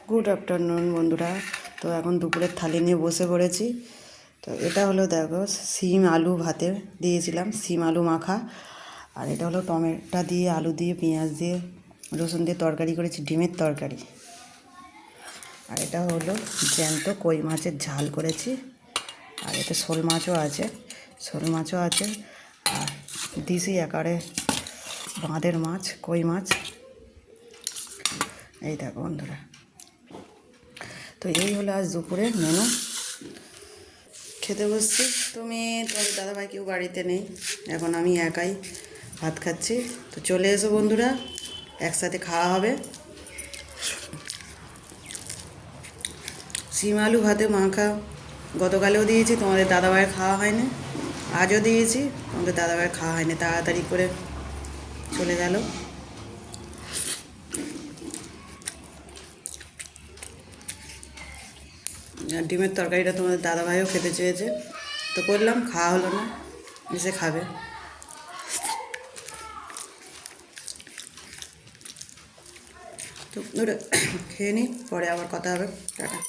Good afternoon বন্ধুরা। তো এখন দুপুরের থালি নিয়ে বসে পড়েছি। তো এটা হলো দেখো শিম আলু ভাতে দিয়েছিলাম, শিম আলু মাখা। আর এটা হলো টমেটো দিয়ে আলু দিয়ে পেঁয়াজ দিয়ে রসুন দিয়ে তরকারি করেছি, ডিমের তরকারি। আর এটা হলো জ্যান্ত কই মাছের ঝাল করেছি। আর এতে শোল মাছও আছে, আর দিছি একারে বাঁধের মাছ, কই মাছ। এই দেখো বন্ধুরা, তো এই হলো আজ দুপুরের মেনু। খেতে বসছি। তোমাদের দাদাভাই কেউ বাড়িতে নেই, এখন আমি একাই ভাত খাচ্ছি। তো চলে এসো বন্ধুরা, একসাথে খাওয়া হবে। শিম আলু ভাতে মাখা গতকালেও দিয়েছি, তোমাদের দাদাভাইয়ের খাওয়া হয়নি। আজও দিয়েছি, তোমাদের দাদাভাইয়ের খাওয়া হয়নি, তাড়াতাড়ি করে চলে গেল। ডিমের তরকারিটা তোমাদের দাদাভাইও খেতে চেয়েছে, তো করলাম, খাওয়া হলো না, এসে খাবে। তো ওটা খেয়ে নিই, পরে আবার কথা হবে। টাটা।